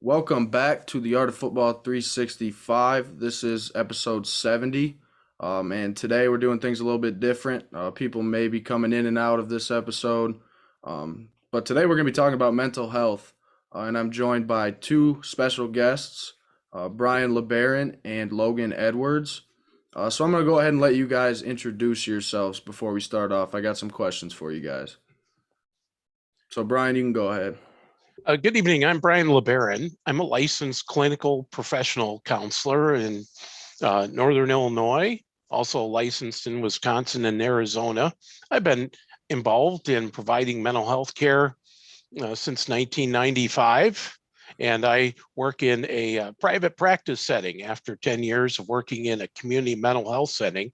Welcome back to the Art of Football 365. This is episode 70. And today we're doing things a little bit different. People may be coming in and out of this episode. But today we're going to be talking about mental health. And I'm joined by two special guests, Brian LeBaron and Logan Edwards. So I'm going to go ahead and let you guys introduce yourselves before we start off. I got some questions for you guys. So Brian, you can go ahead. Good evening. I'm Brian LeBaron. I'm a licensed clinical professional counselor in Northern Illinois, also licensed in Wisconsin and Arizona. I've been involved in providing mental health care since 1995, and I work in a private practice setting after 10 years of working in a community mental health setting.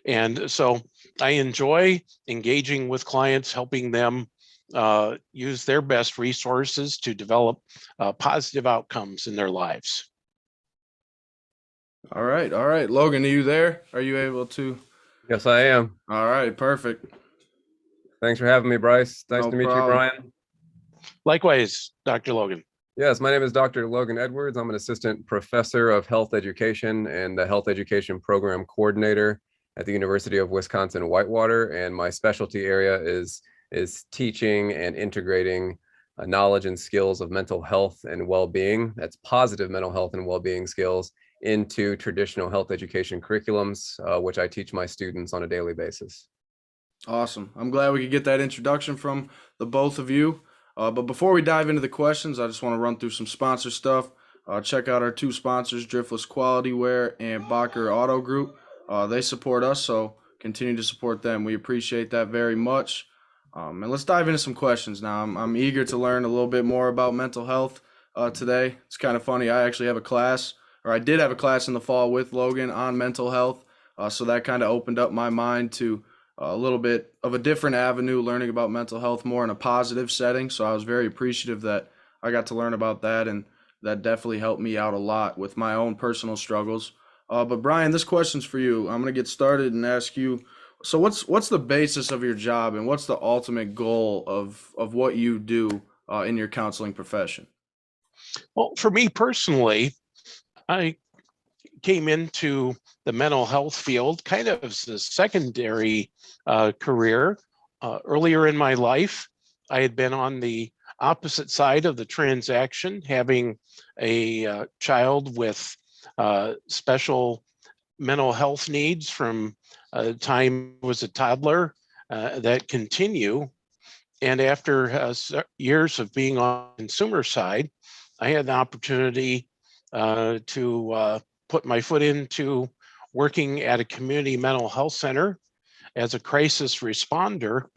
And so I enjoy engaging with clients, helping them use their best resources to develop positive outcomes in their lives. All right. Logan, are you there? Are you able to? Yes, I am. All right, perfect. Thanks for having me, Bryce. Nice to meet you, Brian. Likewise, Dr. Logan. Yes, my name is Dr. Logan Edwards. I'm an assistant professor of health education and the health education program coordinator at the University of Wisconsin-Whitewater. And my specialty area is teaching and integrating knowledge and skills of mental health and well-being, that's positive mental health and well-being skills, into traditional health education curriculums, which I teach my students on a daily basis. Awesome. I'm glad we could get that introduction from the both of you. But before we dive into the questions, I just want to run through some sponsor stuff. Check out our two sponsors, Driftless Quality Wear and Bocker Auto Group. They support us, so continue to support them. We appreciate that very much. And let's dive into some questions now. I'm eager to learn a little bit more about mental health today. It's kind of funny. I actually have a class, or I did have a class in the fall with Logan on mental health. So that kind of opened up my mind to a little bit of a different avenue, learning about mental health more in a positive setting. So I was very appreciative that I got to learn about that, and that definitely helped me out a lot with my own personal struggles. But Brian, this question's for you. I'm going to get started and ask you, so what's the basis of your job, and what's the ultimate goal of what you do in your counseling profession? Well, for me personally, I came into the mental health field kind of as a secondary career. Earlier in my life, I had been on the opposite side of the transaction, having a child with special mental health needs from time was a toddler that continue. And after years of being on the consumer side, I had the opportunity to put my foot into working at a community mental health center as a crisis responder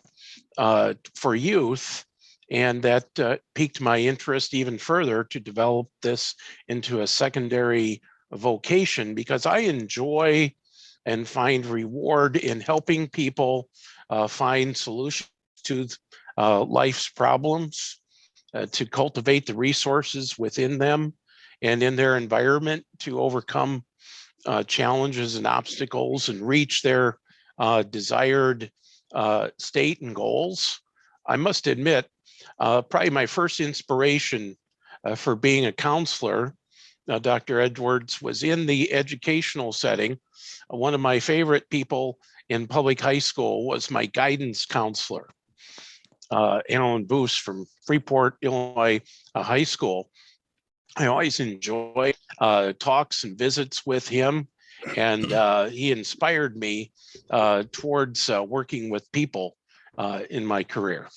for youth. And that piqued my interest even further to develop this into a secondary vocation, because I enjoy and find reward in helping people find solutions to life's problems, to cultivate the resources within them and in their environment to overcome challenges and obstacles and reach their desired state and goals. I must admit, probably my first inspiration for being a counselor, Dr. Edwards, was in the educational setting. One of my favorite people in public high school was my guidance counselor, Alan Boos from Freeport, Illinois High School. I always enjoy talks and visits with him, and he inspired me towards working with people in my career.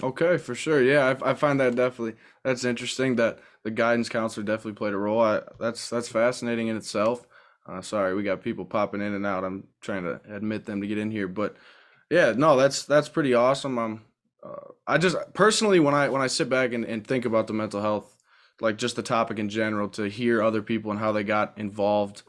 Okay, for sure. Yeah, I find that that's interesting that the guidance counselor definitely played a role. That's fascinating in itself. Sorry, we got people popping in and out. I'm trying to admit them to get in here, but yeah, no, that's pretty awesome. I just personally, when I sit back and think about the mental health, like just the topic in general, to hear other people and how they got involved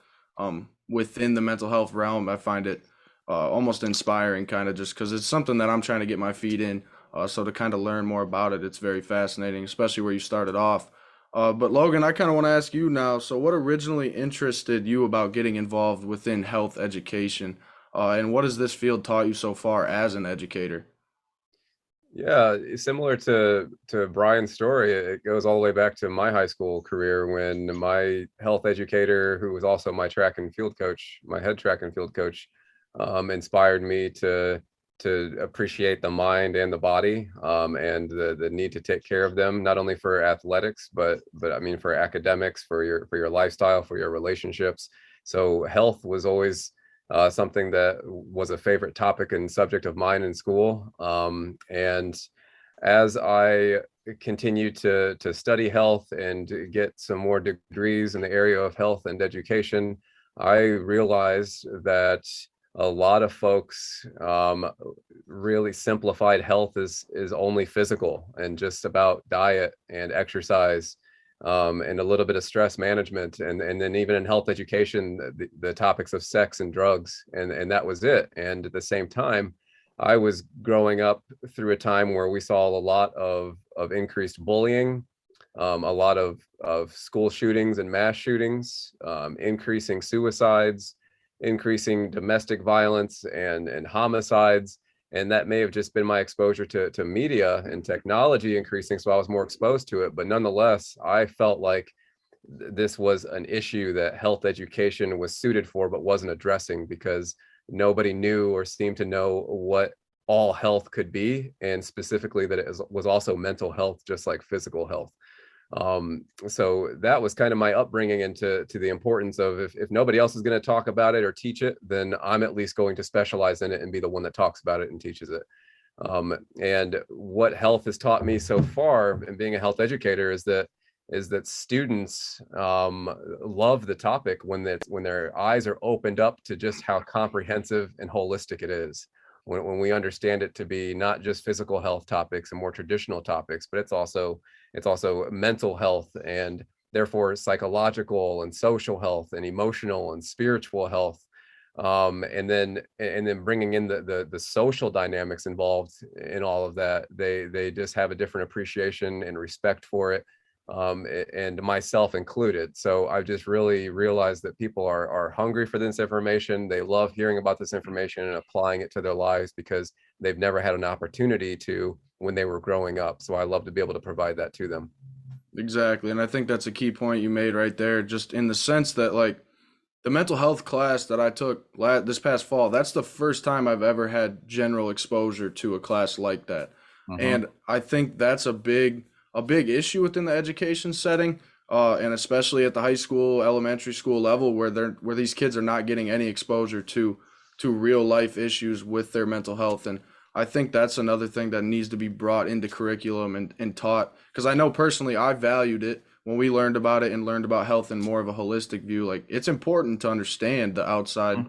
within the mental health realm, I find it almost inspiring, kind of, just because it's something that I'm trying to get my feet in. So to kind of learn more about it, it's very fascinating, especially where you started off. But Logan, I kind of want to ask you now, so what originally interested you about getting involved within health education? And what has this field taught you so far as an educator? Yeah, similar to Brian's story, it goes all the way back to my high school career when my health educator, who was also my track and field coach, my head track and field coach, inspired me to appreciate the mind and the body, and the need to take care of them, not only for athletics, but I mean for academics, for your lifestyle, for your relationships. So health was always something that was a favorite topic and subject of mine in school. And as I continued to study health and to get some more degrees in the area of health and education, I realized that a lot of folks really simplified health is only physical and just about diet and exercise, and a little bit of stress management, and then even in health education, the topics of sex and drugs, and that was it. And at the same time, I was growing up through a time where we saw a lot of increased bullying, a lot of school shootings and mass shootings, increasing suicides, increasing domestic violence and homicides. And that may have just been my exposure to media and technology increasing, so I was more exposed to it. But nonetheless, I felt like this was an issue that health education was suited for but wasn't addressing, because nobody knew or seemed to know what all health could be, and specifically that it was also mental health, just like physical health. So that was kind of my upbringing into the importance of, if nobody else is going to talk about it or teach it, then I'm at least going to specialize in it and be the one that talks about it and teaches it. And what health has taught me so far in being a health educator is that students love the topic when their eyes are opened up to just how comprehensive and holistic it is. When we understand it to be not just physical health topics and more traditional topics, but it's also mental health, and therefore psychological and social health and emotional and spiritual health, and then bringing in the social dynamics involved in all of that. They just have a different appreciation and respect for it, and myself included. So I've just really realized that people are hungry for this information. They love hearing about this information and applying it to their lives because they've never had an opportunity to when they were growing up. So I love to be able to provide that to them. Exactly. And I think that's a key point you made right there, just in the sense that, like, the mental health class that I took this past fall, that's the first time I've ever had general exposure to a class like that. And I think that's a big issue within the education setting, and especially at the high school, elementary school level, where these kids are not getting any exposure to real life issues with their mental health. And I think that's another thing that needs to be brought into curriculum and taught, because I know personally I valued it when we learned about it and learned about health in more of a holistic view. Like, it's important to understand the outside,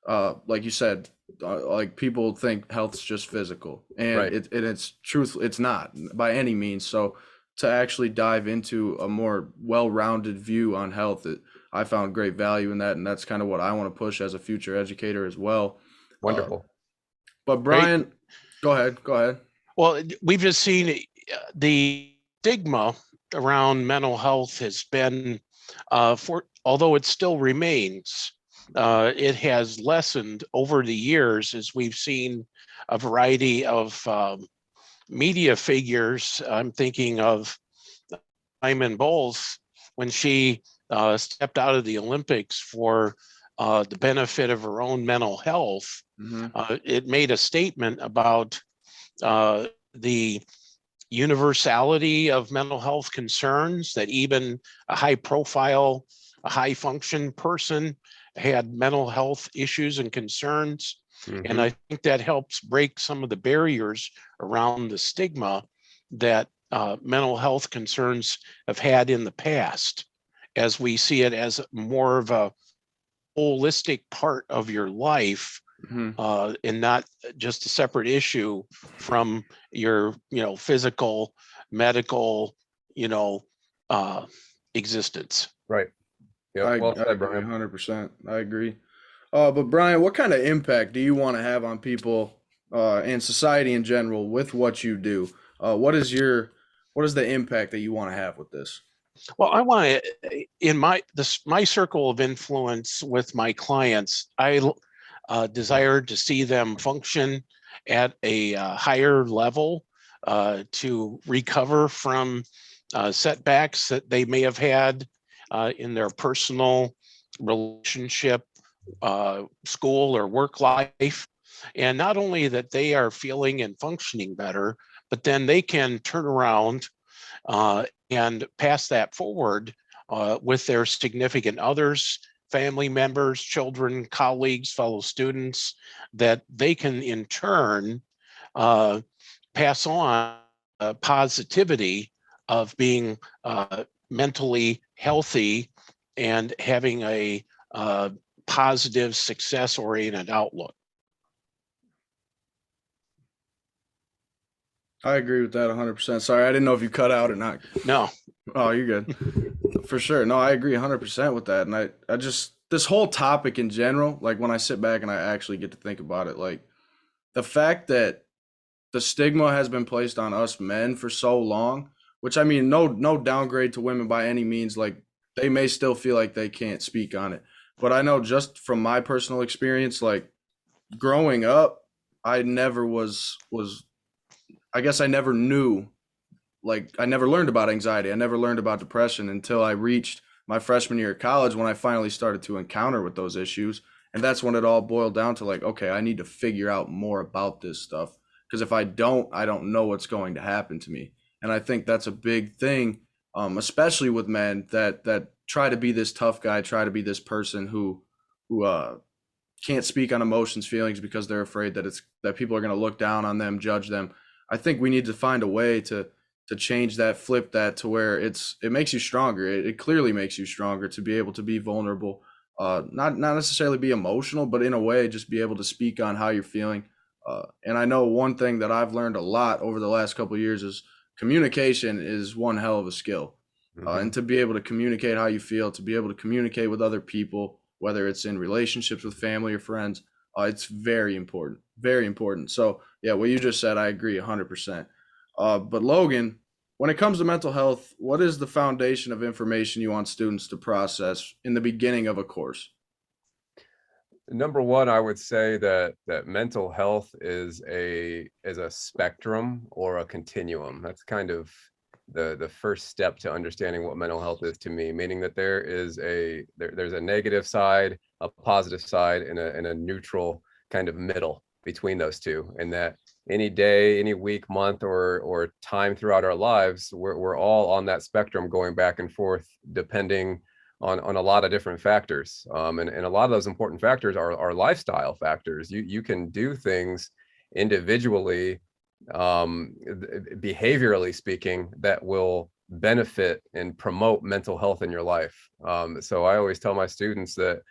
like you said, like, people think health's just physical, and Right. it's truth. It's not by any means. So to actually dive into a more well-rounded view on health, I found great value in that, and that's kind of what I want to push as a future educator as well. Wonderful. But Great. Brian, go ahead. Well, we've just seen the stigma around mental health has been, although it still remains, it has lessened over the years as we've seen a variety of media figures. I'm thinking of Diamond Bowles when she stepped out of the Olympics for the benefit of her own mental health. It made a statement about the universality of mental health concerns, that even a high profile, a high function person had mental health issues and concerns. And I think that helps break some of the barriers around the stigma that mental health concerns have had in the past, as we see it as more of a holistic part of your life, and not just a separate issue from your, physical, medical, existence. Right. Yeah. I Well said, agree Brian. 100%. I agree. But Brian, what kind of impact do you want to have on people and society in general with what you do? What is the impact that you want to have with this? Well, I want to, in my circle of influence with my clients, I desire to see them function at a higher level, to recover from setbacks that they may have had in their personal relationship, school or work life. And not only that they are feeling and functioning better, but then they can turn around and pass that forward with their significant others, family members, children, colleagues, fellow students, that they can in turn pass on positivity of being mentally healthy and having a positive, success-oriented outlook. I agree with that 100%. Sorry, I didn't know if you cut out or not. No. Oh, you're good. For sure. No, I agree 100% with that. And I just, this whole topic in general, like when I sit back and I actually get to think about it, like the fact that the stigma has been placed on us men for so long, which I mean, no downgrade to women by any means. Like they may still feel like they can't speak on it. But I know just from my personal experience, like growing up, I never I guess I never knew, like I never learned about anxiety. I never learned about depression until I reached my freshman year of college when I finally started to encounter with those issues. And that's when it all boiled down to like, okay, I need to figure out more about this stuff. Because if I don't know what's going to happen to me. And I think that's a big thing, especially with men that try to be this tough guy, try to be this person who can't speak on emotions, feelings, because they're afraid that people are going to look down on them, judge them. I think we need to find a way to change that, flip that to where it makes you stronger. It clearly makes you stronger to be able to be vulnerable, not necessarily be emotional, but in a way just be able to speak on how you're feeling. And I know one thing that I've learned a lot over the last couple of years is communication is one hell of a skill. And to be able to communicate how you feel, to be able to communicate with other people, whether it's in relationships with family or friends, it's very important, very important. So yeah, what you just said, I agree 100%. But Logan, when it comes to mental health, what is the foundation of information you want students to process in the beginning of a course? Number one, I would say that mental health is a spectrum or a continuum. That's kind of the first step to understanding what mental health is to me, meaning that there's a negative side, a positive side, and a neutral kind of middle between those two, and that any day, any week, month, or time throughout our lives, we're all on that spectrum going back and forth depending on a lot of different factors. And a lot of those important factors are lifestyle factors. You can do things individually, behaviorally speaking, that will benefit and promote mental health in your life. So I always tell my students that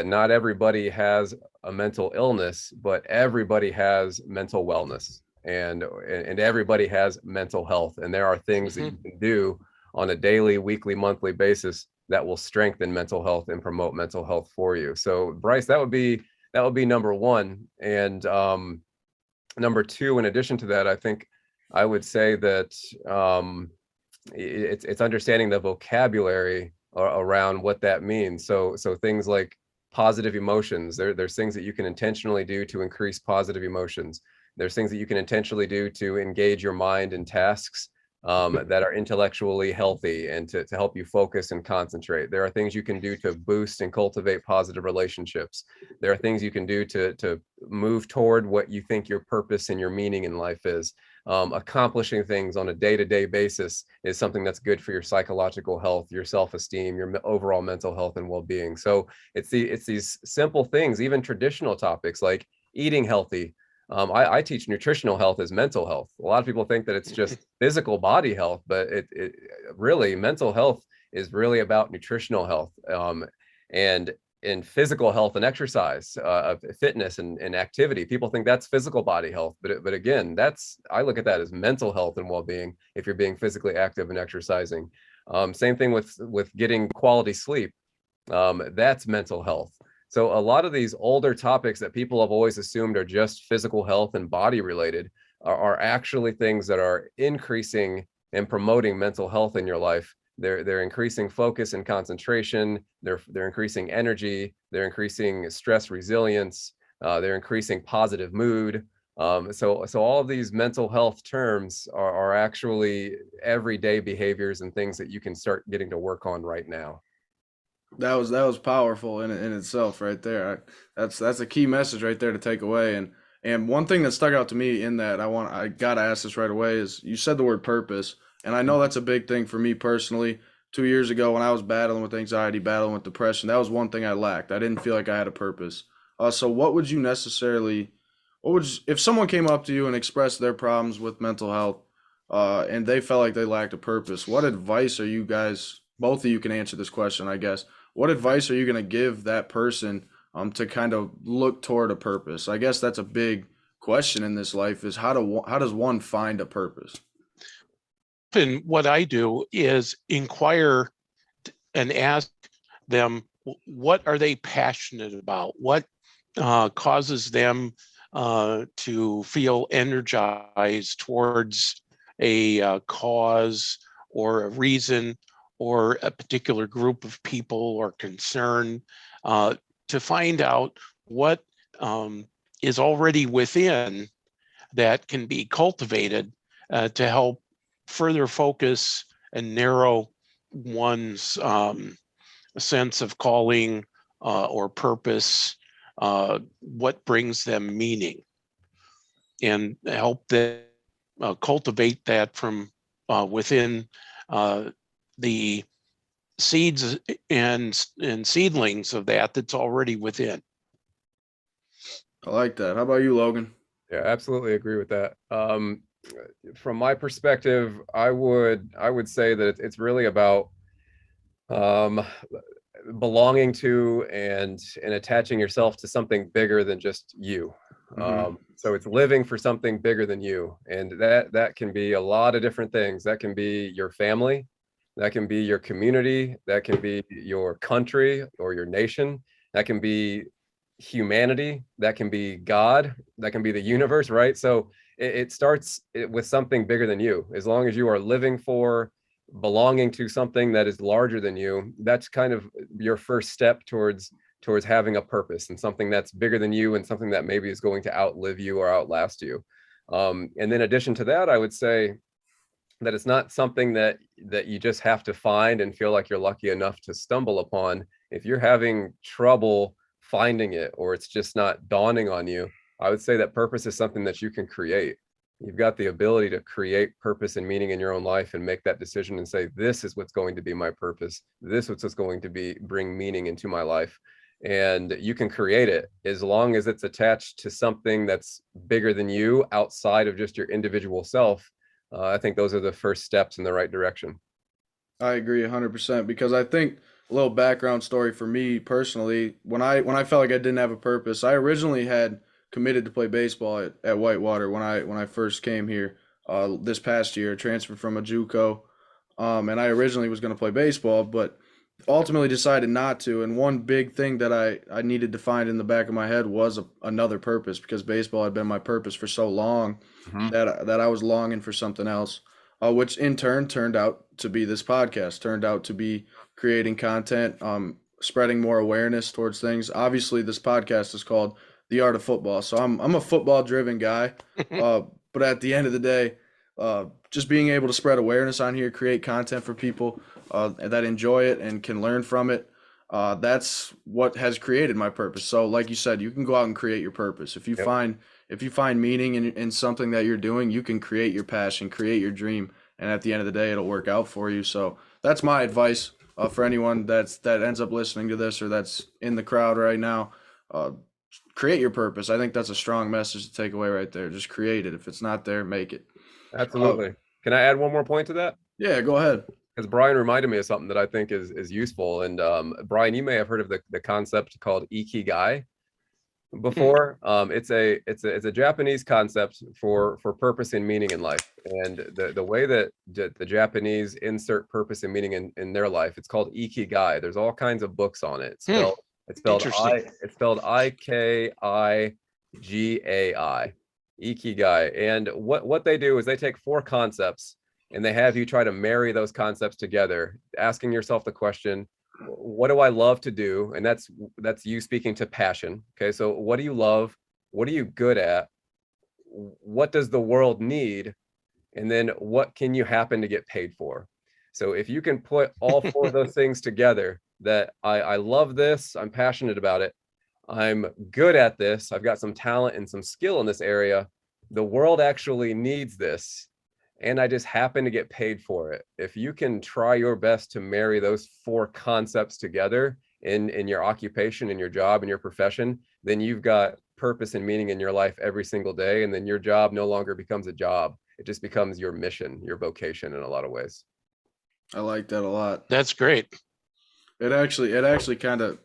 not everybody has a mental illness, but everybody has mental wellness, and everybody has mental health. And there are things that you can do on a daily, weekly, monthly basis that will strengthen mental health and promote mental health for you. So Bryce, that would be number one. And number two, in addition to that, I think I would say that it's understanding the vocabulary around what that means. So things like positive emotions, there's things that you can intentionally do to increase positive emotions. There's things that you can intentionally do to engage your mind in tasks that are intellectually healthy and to help you focus and concentrate. There are things you can do to boost and cultivate positive relationships. There are things you can do to move toward what you think your purpose and your meaning in life is. Accomplishing things on a day-to-day basis is something that's good for your psychological health, your self-esteem, your overall mental health and well-being. So it's these simple things, even traditional topics like eating healthy. I teach nutritional health as mental health. A lot of people think that it's just physical body health, but it really, mental health is really about nutritional health. And in physical health and exercise, fitness and activity, people think that's physical body health, but again, I look at that as mental health and well-being if you're being physically active and exercising. Same thing with getting quality sleep. That's mental health. So a lot of these older topics that people have always assumed are just physical health and body related are actually things that are increasing and promoting mental health in your life. They're increasing focus and concentration. They're increasing energy. They're increasing stress resilience. They're increasing positive mood. So all of these mental health terms are actually everyday behaviors and things that you can start getting to work on right now. That was powerful in itself right there. That's a key message right there to take away. And one thing that stuck out to me in that I gotta ask this right away is you said the word purpose, and I know that's a big thing for me personally. 2 years ago when I was battling with anxiety, battling with depression, that was one thing I lacked. I didn't feel like I had a purpose. So if someone came up to you and expressed their problems with mental health, and they felt like they lacked a purpose, what advice are you guys? Both of you can answer this question, I guess. What advice are you going to give that person to kind of look toward a purpose? I guess that's a big question in this life is how does one find a purpose? And what I do is inquire and ask them, what are they passionate about? What causes them to feel energized towards a cause or a reason or a particular group of people or concern, to find out what is already within that can be cultivated to help further focus and narrow one's sense of calling or purpose, what brings them meaning, and help them cultivate that from within the seeds and seedlings of that's already within. I like that. How about you, Logan? Yeah, absolutely agree with that. From my perspective, I would say that it's really about belonging to and attaching yourself to something bigger than just you. So it's living for something bigger than you, and that can be a lot of different things. That can be your family, that can be your community, that can be your country or your nation, that can be humanity, that can be God, that can be the universe, right? So it starts with something bigger than you. As long as you are living for, belonging to something that is larger than you, that's kind of your first step towards having a purpose and something that's bigger than you and something that maybe is going to outlive you or outlast you. And then in addition to that, I would say that it's not something that you just have to find and feel like you're lucky enough to stumble upon. If you're having trouble finding it, or it's just not dawning on you, I would say that purpose is something that you can create. You've got the ability to create purpose and meaning in your own life and make that decision and say, this is what's going to be my purpose. This is what's going to bring meaning into my life. And you can create it as long as it's attached to something that's bigger than you, outside of just your individual self. I think those are the first steps in the right direction. I agree 100% because I think a little background story for me personally, when I felt like I didn't have a purpose, I originally had committed to play baseball at Whitewater when I first came here this past year, transferred from a JUCO, and I originally was going to play baseball, but ultimately decided not to. And one big thing that I needed to find in the back of my head was another purpose, because baseball had been my purpose for so long that I was longing for something else, which in turn turned out to be this podcast, turned out to be creating content, spreading more awareness towards things. Obviously, this podcast is called The Art of Football, so I'm a football driven guy, but at the end of the day, just being able to spread awareness on here, create content for people that enjoy it and can learn from it, that's what has created my purpose. So like you said, you can go out and create your purpose. If you find meaning in something that you're doing, you can create your passion, create your dream, and at the end of the day, it'll work out for you. So that's my advice for anyone that ends up listening to this or that's in the crowd right now. Create your purpose. I think that's a strong message to take away right there. Just create it. If it's not there, make it. Absolutely. Can I add one more point to that? Yeah, go ahead. Because Brian reminded me of something that I think is useful. And Brian, you may have heard of the concept called Ikigai before. It's a Japanese concept for purpose and meaning in life. And the way that the Japanese insert purpose and meaning in their life, it's called Ikigai. There's all kinds of books on it. It's spelled Ikigai. Ikigai. And what they do is they take 4 concepts and they have you try to marry those concepts together, asking yourself the question, what do I love to do? And that's you speaking to passion. Okay, so what do you love? What are you good at? what does the world need? And then what can you happen to get paid for? So if you can put all four of those things together, that I love this, I'm passionate about it, I'm good at this, I've got some talent and some skill in this area, the world actually needs this, and I just happen to get paid for it. If you can try your best to marry those four concepts together in your occupation, in your job, in your profession, then you've got purpose and meaning in your life every single day. And then your job no longer becomes a job. It just becomes your mission, your vocation in a lot of ways. I like that a lot. That's great. It actually kind of,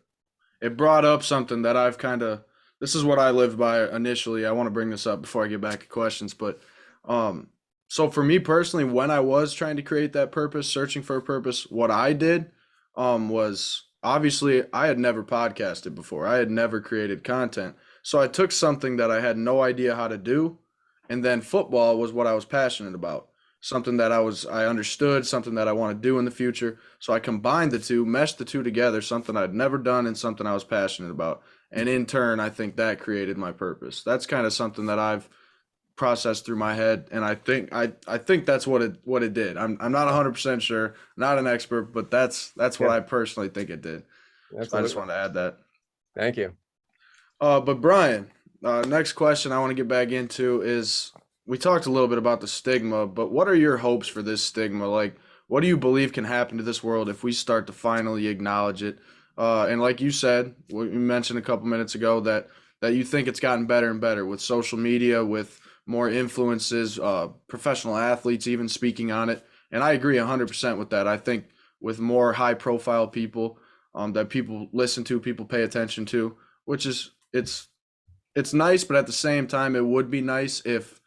it brought up something that I've kind of, this is what I lived by initially. I want to bring this up before I get back to questions, but so for me personally, when I was trying to create that purpose, searching for a purpose, what I did was, obviously I had never podcasted before. I had never created content. So I took something that I had no idea how to do, and then football was what I was passionate about. Something that I understood, something that I want to do in the future. So I combined the two, meshed the two together, something I'd never done and something I was passionate about. And in turn, I think that created my purpose. That's kind of something that I've processed through my head, and I think that's what it did. I'm not 100% sure, not an expert, but that's what I personally think it did. So I just want to add that. Thank you. But Brian, next question I want to get back into is, we talked a little bit about the stigma, but what are your hopes for this stigma? Like, what do you believe can happen to this world if we start to finally acknowledge it? And like you said, you mentioned a couple minutes ago that you think it's gotten better and better with social media, with more influences, professional athletes even speaking on it. And I agree 100% with that. I think with more high profile people that people listen to, people pay attention to, which is, it's nice, but at the same time, it would be nice if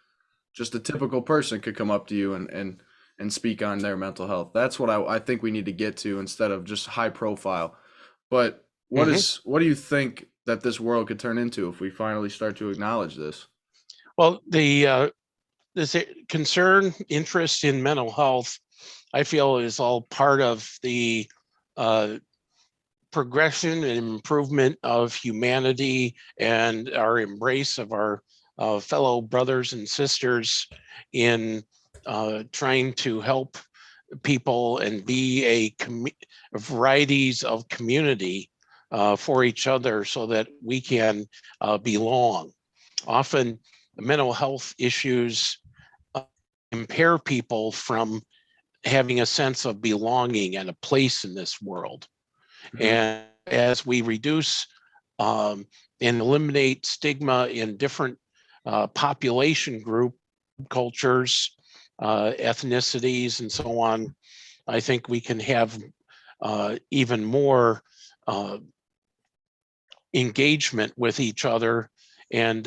just a typical person could come up to you and speak on their mental health. That's what I think we need to get to, instead of just high profile. But what do you think that this world could turn into if we finally start to acknowledge this? Well, this concern, interest in mental health, I feel is all part of the progression and improvement of humanity and our embrace of our fellow brothers and sisters in trying to help people and be a varieties of community for each other so that we can belong. Often mental health issues impair people from having a sense of belonging and a place in this world. Mm-hmm. And as we reduce and eliminate stigma in different population group cultures, ethnicities, and so on, I think we can have even more engagement with each other and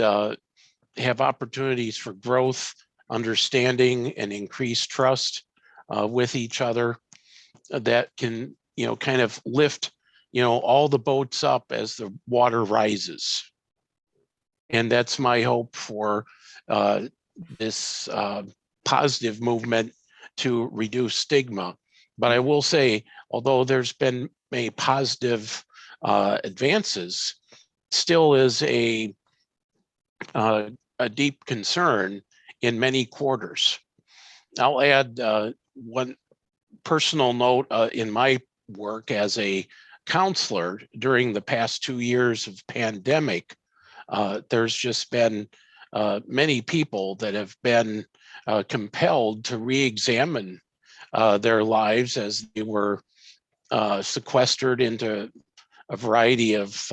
have opportunities for growth, understanding, and increased trust with each other that can, kind of lift, all the boats up as the water rises. And that's my hope for this positive movement to reduce stigma. But I will say, although there's been many positive advances, still is a deep concern in many quarters. I'll add one personal note in my work as a counselor during the past 2 years of pandemic. There's just been many people that have been compelled to re-examine their lives as they were sequestered into a variety of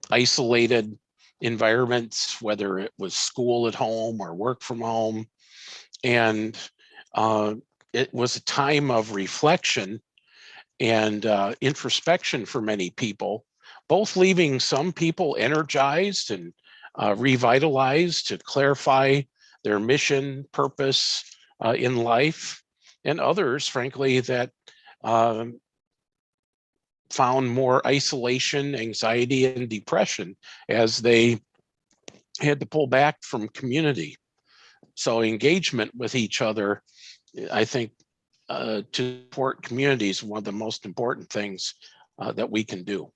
isolated environments, whether it was school at home or work from home. And it was a time of reflection and introspection for many people, both leaving some people energized and revitalized to clarify their mission, purpose in life, and others, frankly, that found more isolation, anxiety, and depression as they had to pull back from community. So engagement with each other, I think, to support communities is one of the most important things that we can do.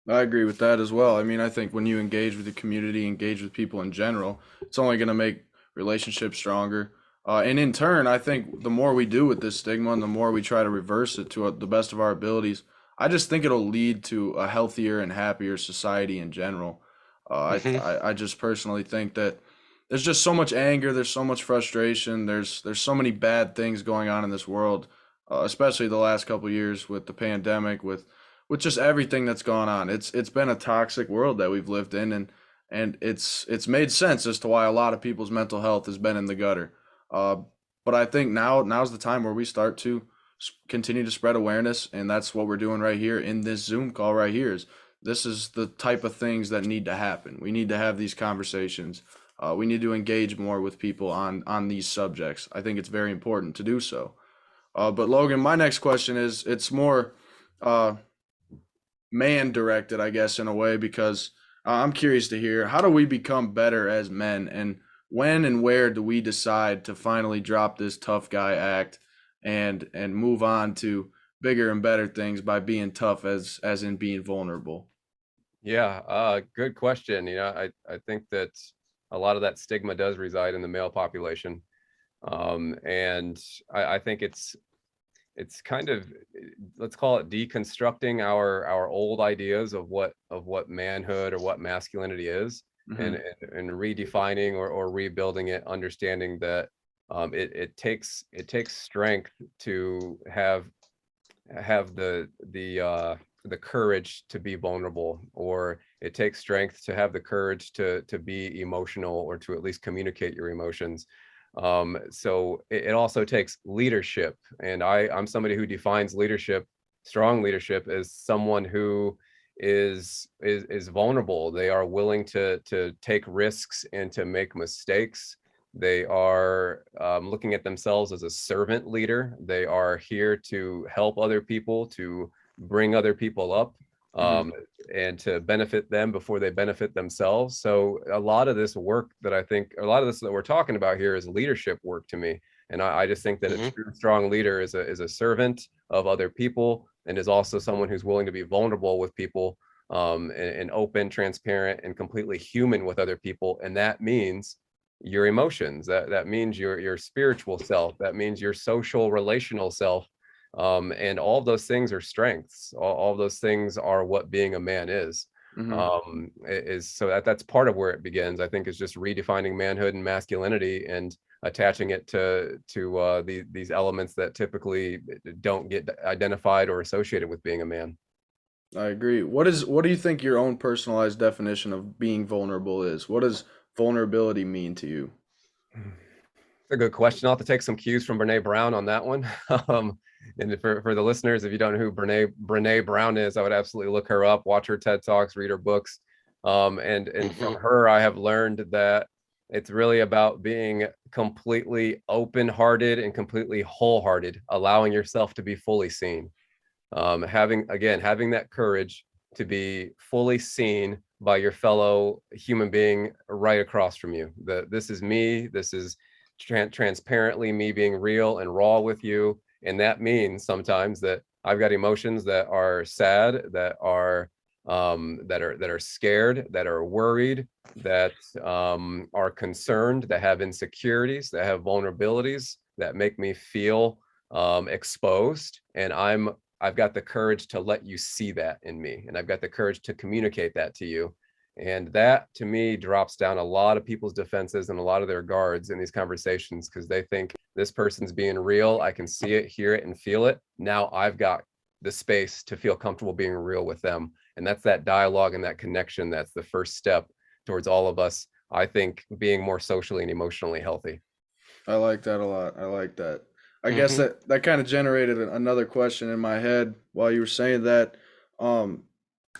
I agree with that as well. I mean, I think when you engage with the community, engage with people in general, it's only going to make relationships stronger. And in turn, I think the more we do with this stigma and the more we try to reverse it to the best of our abilities, I just think it'll lead to a healthier and happier society in general. Hmm. I just personally think that there's just so much anger, there's so much frustration, there's so many bad things going on in this world, especially the last couple years with the pandemic, with just everything that's gone on. It's been a toxic world that we've lived in, and it's made sense as to why a lot of people's mental health has been in the gutter. Uh, but I think now's the time where we start to continue to spread awareness, and that's what we're doing right here in this Zoom call right here. This is the type of things that need to happen. We need to have these conversations. We need to engage more with people on these subjects. I think it's very important to do so. But Logan, my next question is it's more uh, man directed, I guess, in a way, because I'm curious to hear, how do we become better as men, and when and where do we decide to finally drop this tough guy act and move on to bigger and better things by being tough, as in being vulnerable? Yeah, good question. I think that a lot of that stigma does reside in the male population. And I think it's kind of, let's call it deconstructing our old ideas of what manhood or what masculinity is, Hmm. and redefining or rebuilding it, understanding that it takes strength to have the courage to be vulnerable, or it takes strength to have the courage to be emotional, or to at least communicate your emotions. So it also takes leadership, and I'm somebody who defines leadership, strong leadership, as someone who is vulnerable. They are willing to take risks and to make mistakes. They are looking at themselves as a servant leader. They are here to help other people, to bring other people up, Hmm. um, and to benefit them before they benefit themselves. So a lot of this work that I think, a lot of this that we're talking about here is leadership work to me. And I just think that a Hmm. true strong leader is a servant of other people, and is also someone who's willing to be vulnerable with people, and open, transparent, and completely human with other people. And that means your emotions, that means your spiritual self, that means your social relational self, and all of those things are strengths. All of those things are what being a man is. Hmm. Is so that's part of where it begins. I think is just redefining manhood and masculinity, and attaching it to these elements that typically don't get identified or associated with being a man. I agree. What do you think your own personalized definition of being vulnerable is? What does vulnerability mean to you? It's a good question. I'll have to take some cues from Brene Brown on that one. And for the listeners, if you don't know who Brene Brown is, I would absolutely look her up, watch her TED Talks, read her books. And from Hmm. her, I have learned that it's really about being completely open-hearted and completely wholehearted, allowing yourself to be fully seen. Having that courage to be fully seen by your fellow human being right across from you. This is me. This is transparently me being real and raw with you. And that means sometimes that I've got emotions that are sad, that are scared, that are worried, that are concerned, that have insecurities, that have vulnerabilities, that make me feel exposed. And I've got the courage to let you see that in me, and I've got the courage to communicate that to you. And that to me drops down a lot of people's defenses and a lot of their guards in these conversations, because they think this person's being real. I can see it, hear it, and feel it. Now I've got the space to feel comfortable being real with them. And that's that dialogue and that connection. That's the first step towards all of us, I think, being more socially and emotionally healthy. I like that a lot. I like that. I guess Hmm. that kind of generated another question in my head while you were saying that. Um,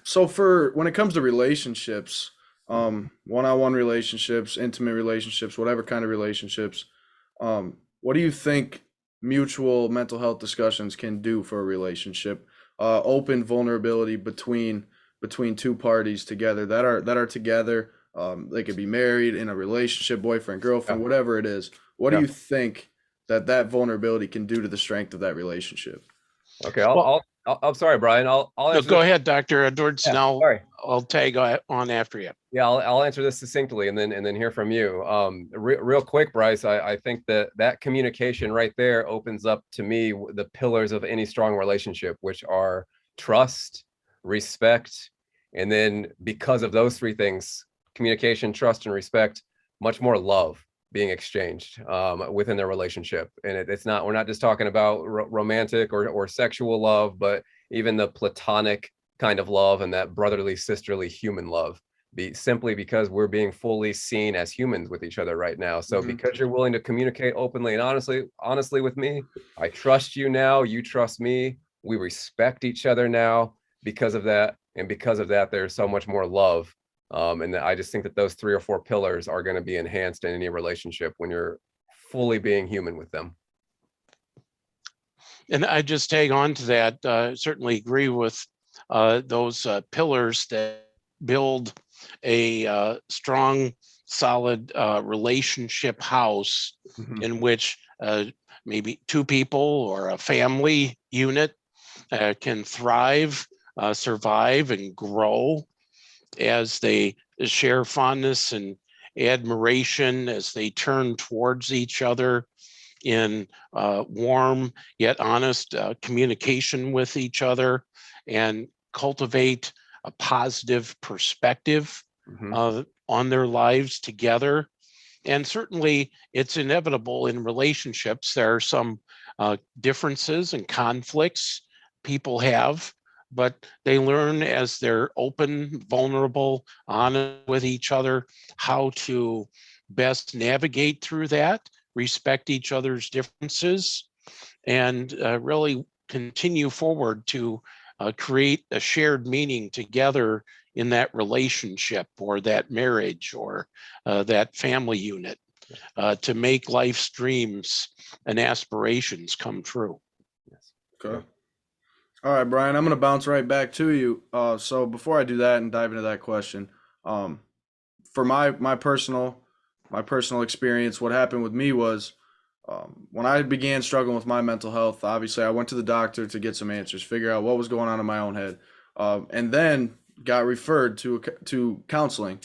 so for when it comes to relationships, one-on-one relationships, intimate relationships, whatever kind of relationships, what do you think mutual mental health discussions can do for a relationship? Open vulnerability between two parties together that are together. They could be married, in a relationship, boyfriend, Yeah. girlfriend, whatever it is. What do Yeah. you think that vulnerability can do to the strength of that relationship? Okay, Well, I'm sorry, Brian. I'll no, answer go this. ahead, Dr. Edwards. Yeah, Now sorry. I'll tag on after you. Yeah, I'll answer this succinctly and then hear from you. Real quick, Bryce, I think that communication right there opens up to me the pillars of any strong relationship, which are trust, respect, and then because of those three things, communication, trust, and respect, much more love being exchanged within their relationship. And it's not, we're not just talking about romantic or sexual love, but even the platonic kind of love and that brotherly, sisterly human love. Simply because we're being fully seen as humans with each other right now. So because you're willing to communicate openly and honestly with me, I trust you now, you trust me, we respect each other now because of that. And because of that, there's so much more love. And I just think that those 3 or 4 pillars are going to be enhanced in any relationship when you're fully being human with them. And I just tag on to that. Certainly agree with those pillars that build a strong, solid relationship house in which maybe 2 people or a family unit can thrive, survive, and grow as they share fondness and admiration, as they turn towards each other in warm yet honest communication with each other, and cultivate a positive perspective on their lives together. And certainly it's inevitable in relationships. There are some differences and conflicts people have, but they learn as they're open, vulnerable, honest with each other, how to best navigate through that, respect each other's differences, and really continue forward to create a shared meaning together in that relationship or that marriage or that family unit to make life's dreams and aspirations come true. Okay. All right, Brian, I'm going to bounce right back to you. So before I do that and dive into that question, for my personal experience, what happened with me was when I began struggling with my mental health, obviously I went to the doctor to get some answers, figure out what was going on in my own head, and then got referred to counseling.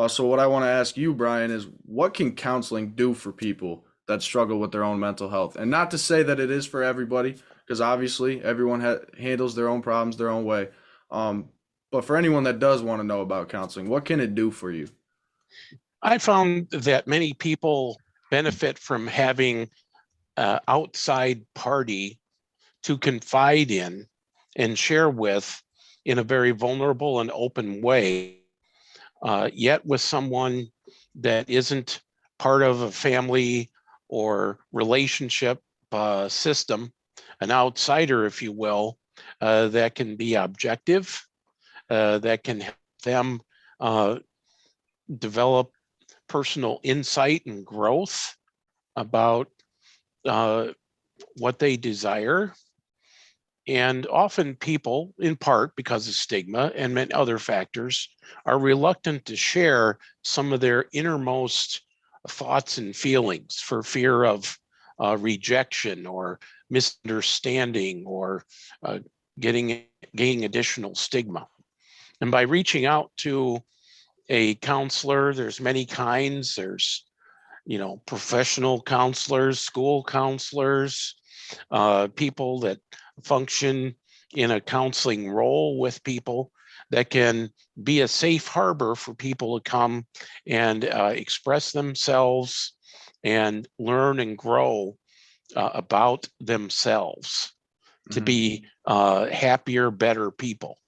So what I want to ask you, Brian, is what can counseling do for people that struggle with their own mental health? And not to say that it is for everybody, because obviously everyone handles their own problems their own way. But for anyone that does want to know about counseling, what can it do for you? I found that many people benefit from having an outside party to confide in and share with in a very vulnerable and open way, yet with someone that isn't part of a family or relationship system, an outsider, if you will, that can be objective, that can help them develop personal insight and growth about what they desire. And often people, in part because of stigma and many other factors, are reluctant to share some of their innermost thoughts and feelings for fear of rejection or misunderstanding or gaining additional stigma. And by reaching out to a counselor, there's many kinds. There's, professional counselors, school counselors, people that function in a counseling role with people that can be a safe harbor for people to come and express themselves and learn and grow about themselves to be happier, better people.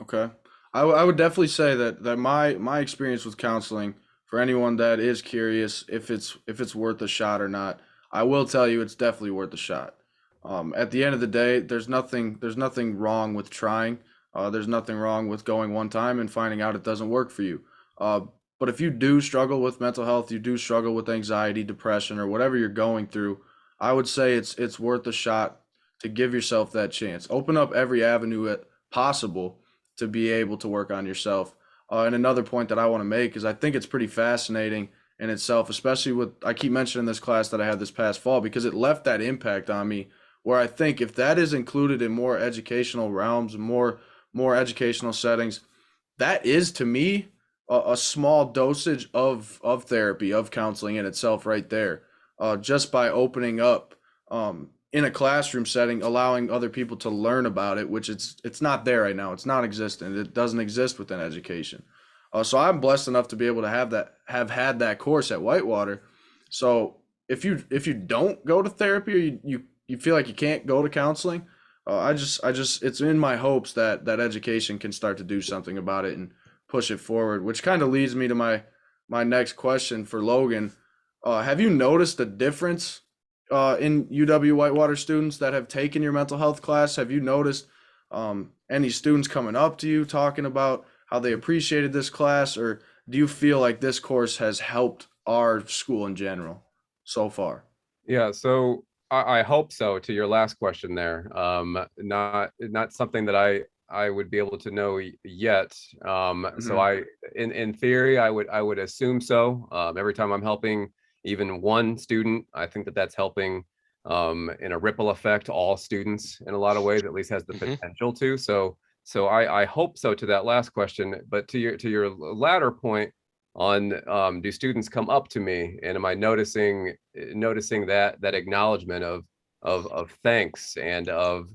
Okay. I would definitely say that my experience with counseling, for anyone that is curious if it's worth a shot or not, I will tell you it's definitely worth a shot. At the end of the day, there's nothing wrong with trying. There's nothing wrong with going one time and finding out it doesn't work for you. But if you do struggle with mental health, you do struggle with anxiety, depression, or whatever you're going through, I would say it's worth a shot to give yourself that chance. Open up every avenue possible to be able to work on yourself. And another point that I want to make is I think it's pretty fascinating in itself, especially I keep mentioning this class that I had this past fall because it left that impact on me where I think if that is included in more educational realms, more educational settings, that is to me a small dosage of therapy, of counseling in itself right there, just by opening up in a classroom setting, allowing other people to learn about it, which it's not there right now. It's non-existent. It doesn't exist within education. So I'm blessed enough to be able to have had that course at Whitewater. So if you don't go to therapy, or you feel like you can't go to counseling, I just it's in my hopes that education can start to do something about it and push it forward, which kind of leads me to my next question for Logan. Have you noticed a difference in UW-Whitewater students that have taken your mental health class? Have you noticed any students coming up to you talking about how they appreciated this class, or do you feel like this course has helped our school in general so far? Yeah, so I hope so. To your last question there, not something that I would be able to know yet. So in theory, I would assume so. Every time I'm helping even one student, I think that that's helping in a ripple effect all students in a lot of ways. At least has the potential to. So I hope so to that last question. But to your latter point on do students come up to me, and am I noticing that acknowledgement of thanks and of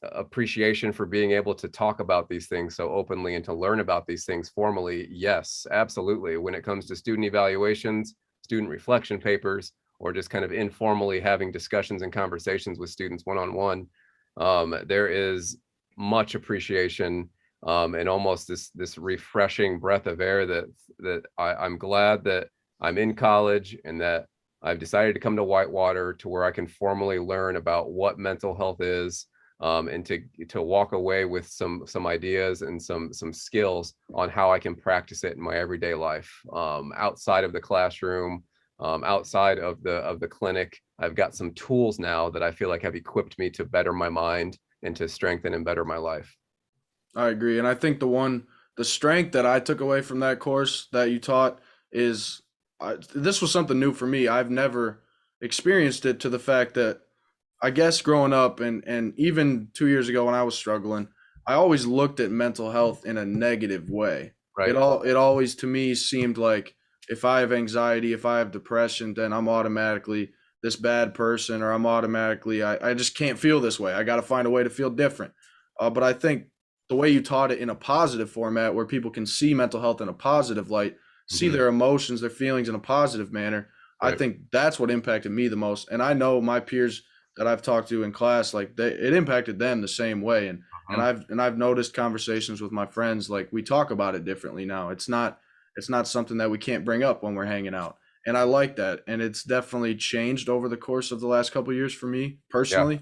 appreciation for being able to talk about these things so openly and to learn about these things formally? Yes, absolutely. When it comes to student evaluations, student reflection papers, or just kind of informally having discussions and conversations with students one-on-one, there is much appreciation and almost this refreshing breath of air that I'm glad that I'm in college and that I've decided to come to Whitewater, to where I can formally learn about what mental health is, and to walk away with some ideas and some skills on how I can practice it in my everyday life, outside of the classroom, outside of the clinic. I've got some tools now that I feel like have equipped me to better my mind and to strengthen and better my life. I agree. And I think the strength that I took away from that course that you taught is, this was something new for me. I've never experienced it, to the fact that I guess growing up and even 2 years ago when I was struggling, I always looked at mental health in a negative way. Right. It always to me seemed like if I have anxiety, if I have depression, then I'm automatically this bad person, or I'm automatically, I just can't feel this way. I got to find a way to feel different. But I think the way you taught it in a positive format, where people can see mental health in a positive light, see their emotions, their feelings in a positive manner, Right. I think that's what impacted me the most. And I know my peers that I've talked to in class, like it impacted them the same way. And I've noticed conversations with my friends, like we talk about it differently now. It's not something that we can't bring up when we're hanging out. And I like that. And it's definitely changed over the course of the last couple of years for me personally.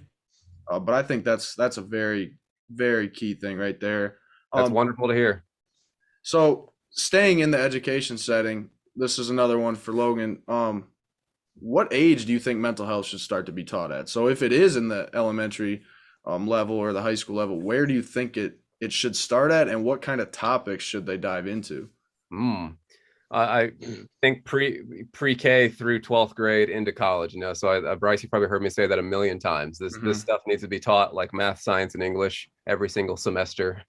But I think that's a very, very key thing right there. That's wonderful to hear. So staying in the education setting, this is another one for Logan. What age do you think mental health should start to be taught at? So if it is in the elementary level or the high school level, where do you think it should start at, and what kind of topics should they dive into? I think pre-K through 12th grade into college, so Bryce, you probably heard me say that a million times. This stuff needs to be taught like math, science, and English every single semester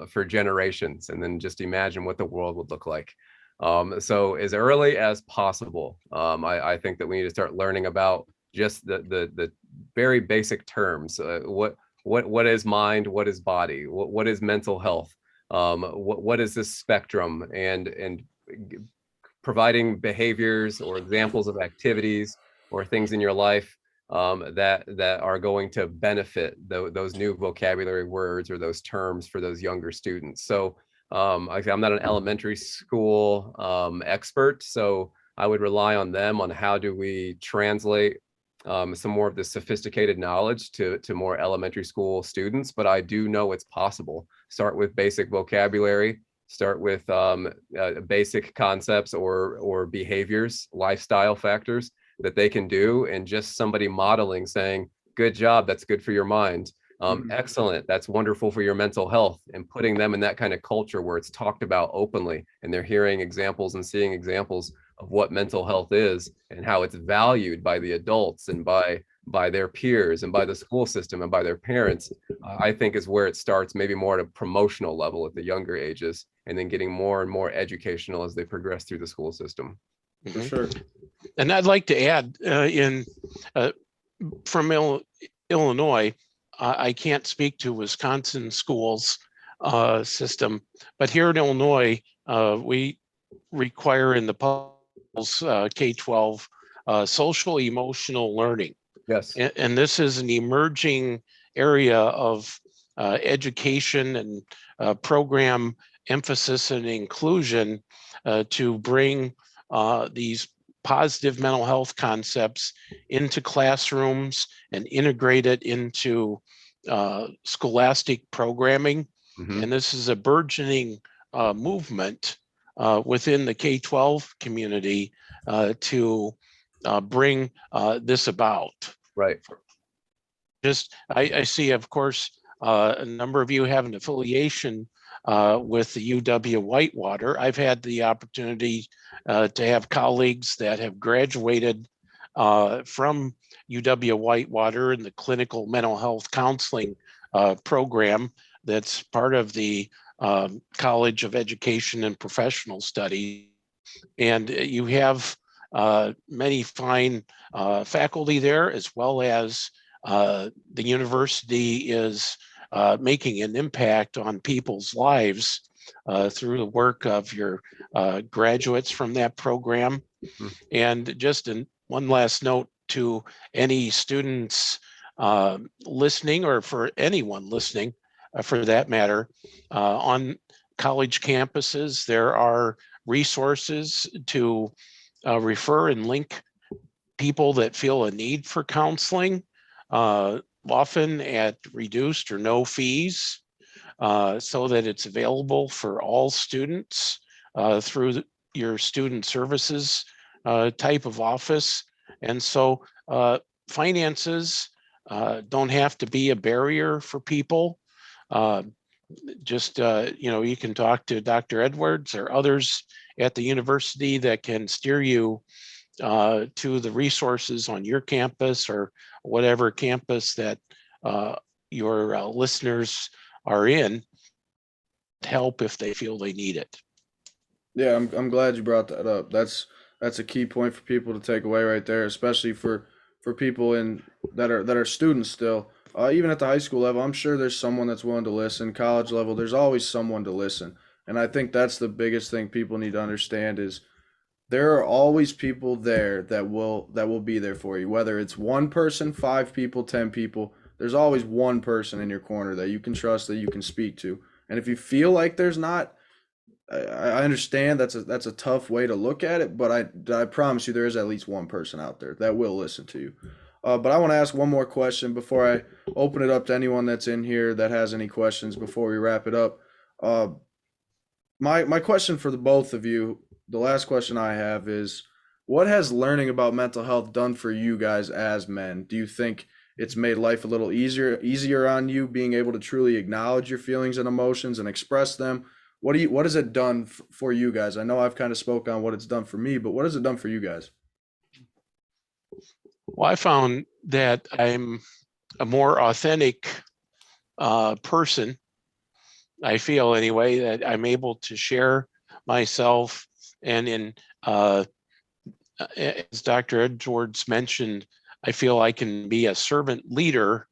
for generations, and then just imagine what the world would look like. So as early as possible, I think that we need to start learning about just the very basic terms. What is mind? What is body? What is mental health? What is this spectrum, and providing behaviors or examples of activities or things in your life that are going to benefit those new vocabulary words or those terms for those younger students. So I'm not an elementary school expert, so I would rely on them on how do we translate some more of the sophisticated knowledge to more elementary school students. But I do know it's possible. Start with basic vocabulary, start with basic concepts or behaviors, lifestyle factors that they can do, and just somebody modeling, saying, good job, that's good for your mind. Excellent, that's wonderful for your mental health, and putting them in that kind of culture where it's talked about openly and they're hearing examples and seeing examples of what mental health is and how it's valued by the adults and by by their peers and by the school system and by their parents, I think is where it starts, maybe more at a promotional level at the younger ages, and then getting more and more educational as they progress through the school system. For sure. And I'd like to add from Illinois, I can't speak to Wisconsin schools system, but here in Illinois, we require in the K-12 social emotional learning. Yes. And this is an emerging area of education and program emphasis and inclusion to bring these positive mental health concepts into classrooms and integrate it into scholastic programming. Mm-hmm. And this is a burgeoning movement within the K-12 community to bring this about. Right. I see, of course, a number of you have an affiliation with the UW-Whitewater. I've had the opportunity to have colleagues that have graduated from UW-Whitewater in the clinical mental health counseling program that's part of the College of Education and Professional Studies. And you have many fine faculty there, as well as the university is making an impact on people's lives through the work of your graduates from that program. Mm-hmm. And just one last note to any students listening, or for anyone listening for that matter, on college campuses, there are resources to refer and link people that feel a need for counseling, often at reduced or no fees, so that it's available for all students through your student services type of office. And so finances don't have to be a barrier for people. You can talk to Dr. Edwards or others at the university that can steer you to the resources on your campus or whatever campus that your listeners are in, to help if they feel they need it. Yeah, I'm glad you brought that up. That's a key point for people to take away right there, especially for people that are students still. Even at the high school level, I'm sure there's someone that's willing to listen. College level, there's always someone to listen. And I think that's the biggest thing people need to understand is there are always people there that will be there for you. Whether it's one person, 5 people, 10 people, there's always one person in your corner that you can trust, that you can speak to. And if you feel like there's not, I understand that's a tough way to look at it, but I promise you there is at least one person out there that will listen to you. But I want to ask one more question before I open it up to anyone that's in here that has any questions before we wrap it up. My question for the both of you, the last question I have is, what has learning about mental health done for you guys as men? Do you think it's made life a little easier on you, being able to truly acknowledge your feelings and emotions and express them? What has it done for you guys? I know I've kind of spoke on what it's done for me, but what has it done for you guys? Well, I found that I'm a more authentic person. I feel anyway that I'm able to share myself, and as Dr. Edwards mentioned, I feel I can be a servant leader,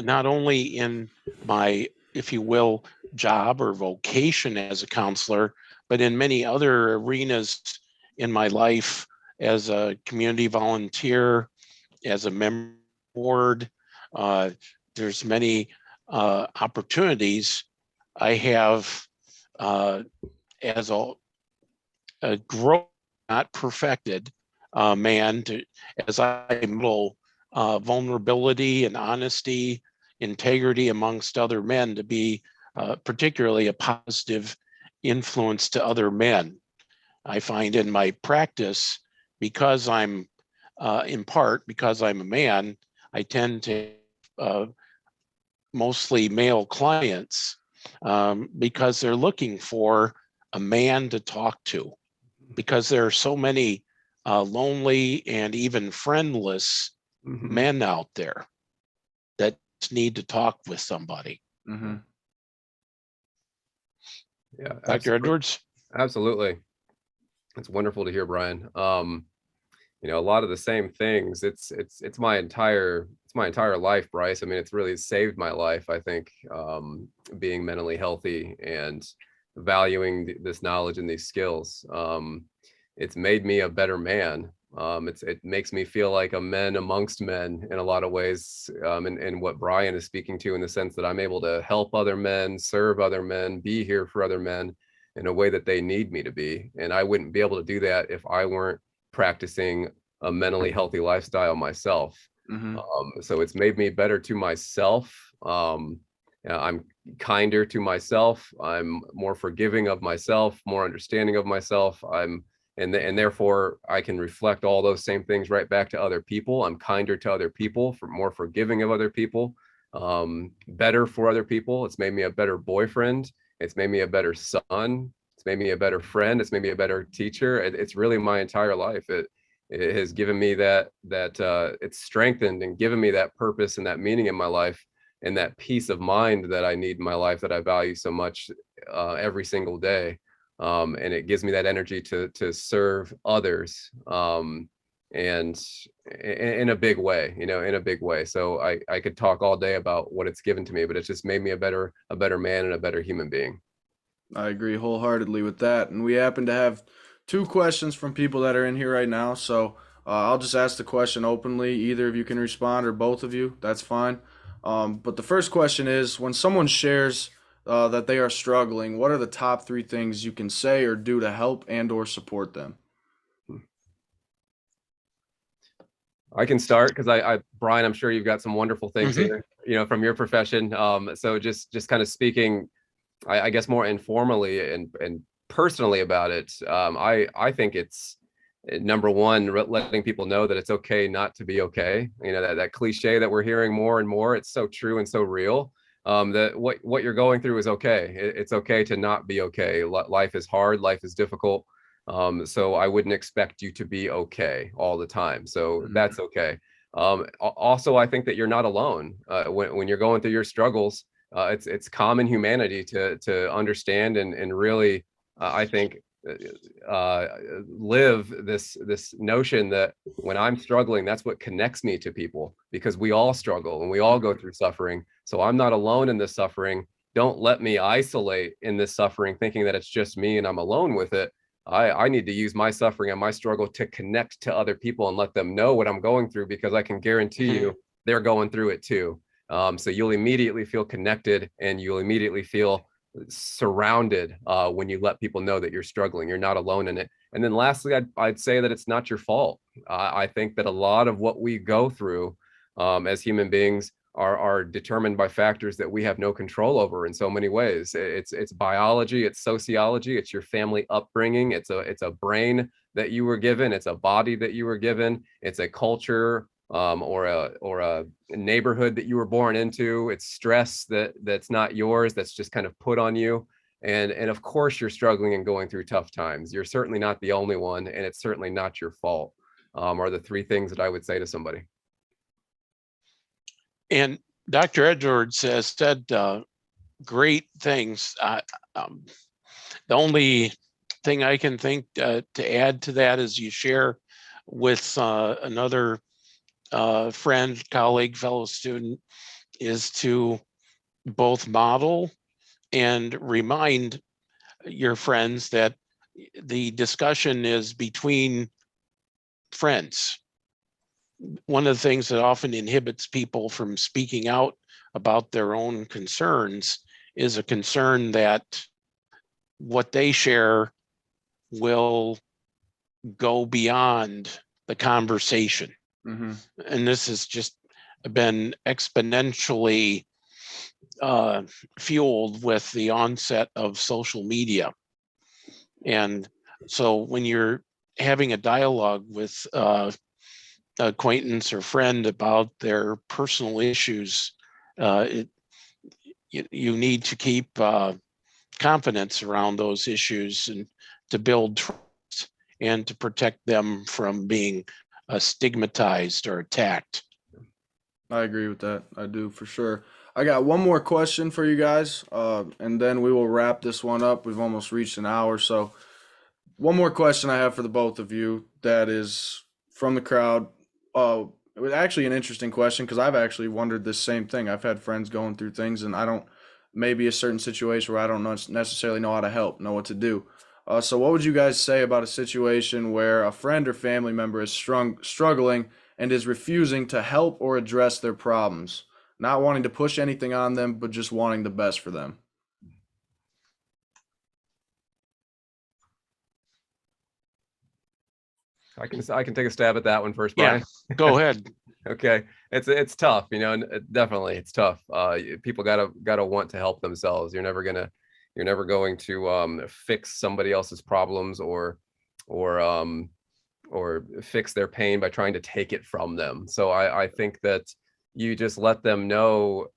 not only in my, if you will, job or vocation as a counselor, but in many other arenas in my life, as a community volunteer, as a member of the board. There's many opportunities I have as a growth, not perfected man, as I model vulnerability and honesty, integrity amongst other men, to be particularly a positive influence to other men. I find in my practice, because I'm in part because I'm a man, I tend to mostly male clients because they're looking for a man to talk to, because there are so many lonely and even friendless men out there that need to talk with somebody. Mm-hmm. Yeah, Dr. Edwards? Absolutely. It's wonderful to hear, Brian. You know, a lot of the same things. It's my entire life, Bryce. I mean, it's really saved my life, I think, being mentally healthy and valuing this knowledge and these skills. It's made me a better man. It makes me feel like a man amongst men in a lot of ways, and what Brian is speaking to, in the sense that I'm able to help other men, serve other men, be here for other men in a way that they need me to be. And I wouldn't be able to do that if I weren't practicing a mentally healthy lifestyle myself. Mm-hmm. So it's made me better to myself. I'm kinder to myself. I'm more forgiving of myself, more understanding of myself. And therefore I can reflect all those same things right back to other people. I'm kinder to other people, more forgiving of other people, better for other people. It's made me a better boyfriend. It's made me a better son. It's made me a better friend. It's made me a better teacher. It's really my entire life. It has given me that it's strengthened and given me that purpose and that meaning in my life, and that peace of mind that I need in my life, that I value so much every single day. And it gives me that energy to serve others, and in a big way, in a big way. So I could talk all day about what it's given to me, but it's just made me a better man and a better human being. I agree wholeheartedly with that. And we happen to have two questions from people that are in here right now. So I'll just ask the question openly. Either of you can respond, or both of you. That's fine. But the first question is, when someone shares that they are struggling, what are the top 3 things you can say or do to help and or support them? I can start, because Brian, I'm sure you've got some wonderful things here, from your profession. So just kind of speaking, I guess more informally and personally about it. I think it's, number one, letting people know that it's okay not to be okay. That cliche that we're hearing more and more, it's so true and so real. That what you're going through is okay. It's okay to not be okay. Life is hard. Life is difficult. So I wouldn't expect you to be okay all the time. So that's okay. Also, I think that you're not alone when you're going through your struggles. It's common humanity to understand and really, I think, live this notion that when I'm struggling, that's what connects me to people, because we all struggle and we all go through suffering. So I'm not alone in this suffering. Don't let me isolate in this suffering, thinking that it's just me and I'm alone with it. I need to use my suffering and my struggle to connect to other people and let them know what I'm going through, because I can guarantee you they're going through it too. So you'll immediately feel connected, and you'll immediately feel surrounded when you let people know that you're struggling. You're not alone in it. And then lastly, I'd say that it's not your fault. I think that a lot of what we go through as human beings are determined by factors that we have no control over in so many ways. It's biology, it's sociology, it's your family upbringing, it's a brain that you were given, it's a body that you were given, it's a culture or a neighborhood that you were born into. It's stress that's not yours, that's just kind of put on you. And of course you're struggling and going through tough times. You're certainly not the only one, and it's certainly not your fault. Are the 3 things that I would say to somebody. And Dr. Edwards has said great things. The only thing I can think to add to that is you share with another friend, colleague, fellow student, is to both model and remind your friends that the discussion is between friends. One of the things that often inhibits people from speaking out about their own concerns is a concern that what they share will go beyond the conversation. And this has just been exponentially fueled with the onset of social media. And so when you're having a dialogue with acquaintance or friend about their personal issues, you need to keep confidence around those issues, and to build trust and to protect them from being stigmatized or attacked. I agree with that. I do for sure. I got one more question for you guys, and then we will wrap this one up. We've almost reached an hour, so one more question I have for the both of you that is from the crowd. It was actually an interesting question because I've actually wondered this same thing. I've had friends going through things, and I don't, maybe a certain situation where I don't necessarily know how to help, know what to do. So, what would you guys say about a situation where a friend or family member is struggling and is refusing to help or address their problems, not wanting to push anything on them, but just wanting the best for them? I can take a stab at that one first, Yeah, Brian. go ahead. Okay, it's tough, and definitely it's tough. People gotta want to help themselves. You're never going to fix somebody else's problems or or fix their pain by trying to take it from them. So I think that you just let them know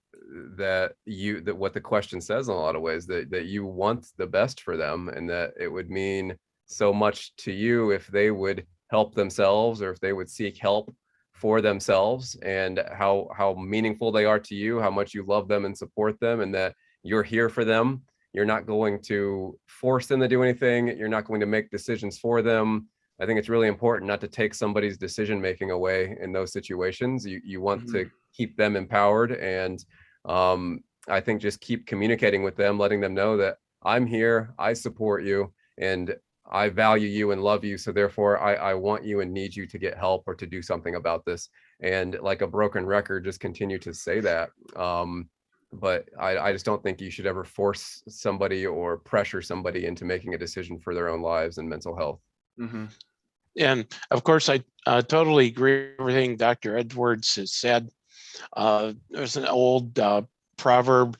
that what the question says in a lot of ways, that you want the best for them, and that it would mean so much to you if they would help themselves, or if they would seek help for themselves, and how meaningful they are to you, how much you love them and support them, and that you're here for them. You're not going to force them to do anything. You're not going to make decisions for them. I think it's really important not to take somebody's decision making away in those situations. You want to keep them empowered, and I think just keep communicating with them, letting them know that I'm here, I support you, and I value you and love you. So therefore, I want you and need you to get help or to do something about this. And like a broken record, just continue to say that. But I just don't think you should ever force somebody or pressure somebody into making a decision for their own lives and mental health. Mm-hmm. And of course, I totally agree with everything Dr. Edwards has said. There's an old proverb,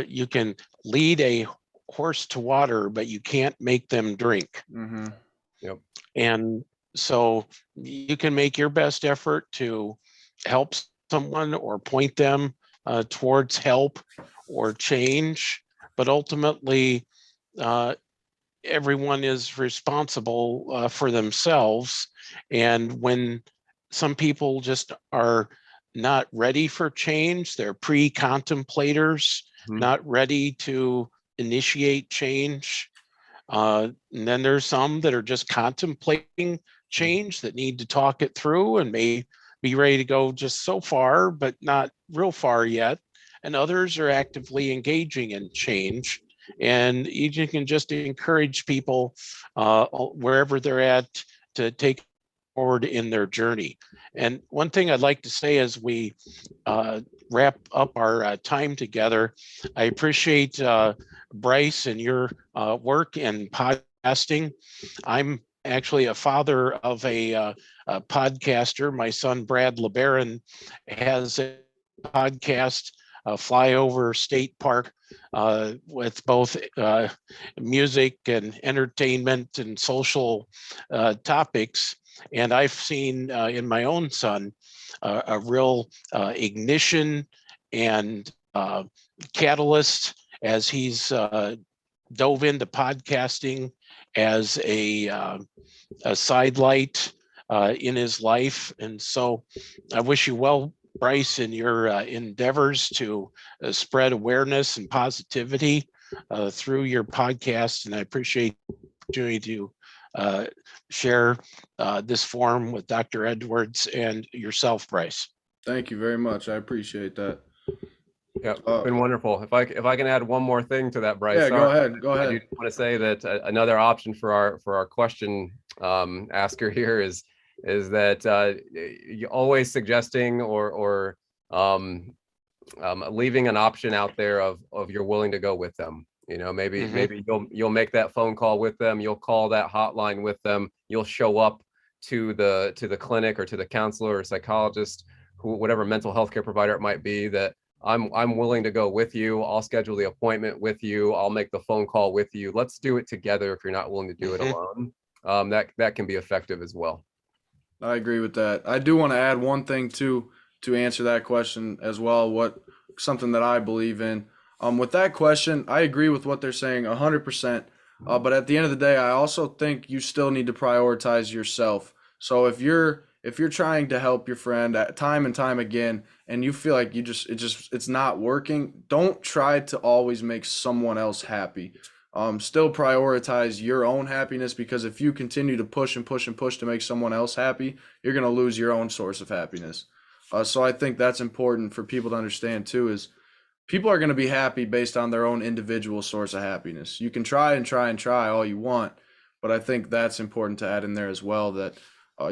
you can lead a horse to water, but you can't make them drink. Mm-hmm. Yep. And so you can make your best effort to help someone or point them towards help or change, but ultimately everyone is responsible for themselves. And when some people just are not ready for change, they're pre-contemplators, not ready to initiate change. And then there's some that are just contemplating change, that need to talk it through and may be ready to go just so far, but not real far yet. And others are actively engaging in change. And you can just encourage people wherever they're at to take forward in their journey. And one thing I'd like to say as we wrap up our time together, I appreciate Bryce and your work in podcasting. I'm actually a father of a podcaster. My son, Brad LeBaron, has a podcast, Flyover State Park, with both music and entertainment and social topics. And I've seen in my own son a real ignition and catalyst as he's dove into podcasting as a sidelight in his life. And so I wish you well, Bryce, in your endeavors to spread awareness and positivity through your podcast. And I appreciate the opportunity to share this forum with Dr. Edwards and yourself, Bryce. Thank you very much. I appreciate that. Yeah, it's been wonderful. If I can add one more thing to that, Bryce. Yeah, go ahead. I do want to say that another option for our question asker here is that you always suggesting or leaving an option out there of you're willing to go with them. Maybe you'll make that phone call with them. You'll call that hotline with them. You'll show up to the clinic or to the counselor or psychologist, whatever mental health care provider it might be, that I'm willing to go with you. I'll schedule the appointment with you. I'll make the phone call with you. Let's do it together if you're not willing to do it alone. That can be effective as well. I agree with that. I do want to add one thing to answer that question as well. Something that I believe in. With that question, I agree with what they're saying 100%. But at the end of the day, I also think you still need to prioritize yourself. So if if you're trying to help your friend time and time again, and you feel like it's not working, don't try to always make someone else happy. Still prioritize your own happiness, because if you continue to push and push and push to make someone else happy, you're going to lose your own source of happiness. So I think that's important for people to understand too, is people are going to be happy based on their own individual source of happiness. You can try and try and try all you want, but I think that's important to add in there as well, that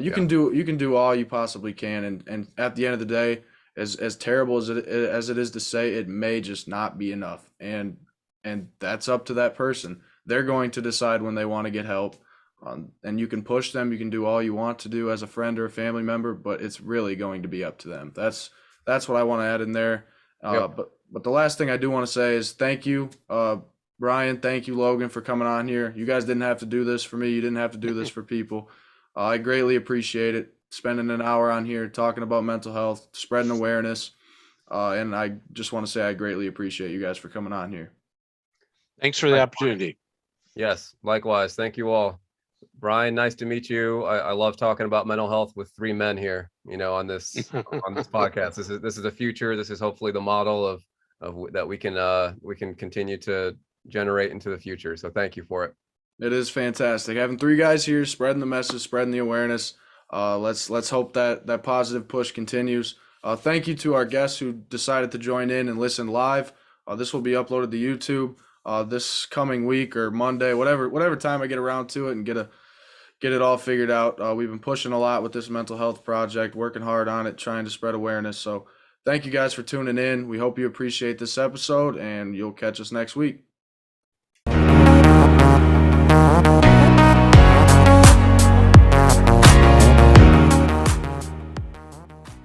you can do all you possibly can, and at the end of the day, as terrible as it is to say, it may just not be enough, and that's up to that person. They're going to decide when they want to get help, and you can push them. You can do all you want to do as a friend or a family member, but it's really going to be up to them. That's what I want to add in there. But the last thing I do want to say is thank you, Brian. Thank you, Logan, for coming on here. You guys didn't have to do this for me. You didn't have to do this for people. I greatly appreciate it. Spending an hour on here talking about mental health, spreading awareness. And I just want to say I greatly appreciate you guys for coming on here. Thanks for the opportunity. Yes, likewise. Thank you all. Brian, nice to meet you. I love talking about mental health with three men here, on this podcast. This is the future. This is hopefully the model of that we can continue to generate into the future. So thank you for it. It is fantastic having three guys here, spreading the message, spreading the awareness. Let's hope that positive push continues. Thank you to our guests who decided to join in and listen live. This will be uploaded to YouTube this coming week or Monday, whatever time I get around to it and get it all figured out. We've been pushing a lot with this mental health project, working hard on it, trying to spread awareness. So thank you guys for tuning in. We hope you appreciate this episode, and you'll catch us next week.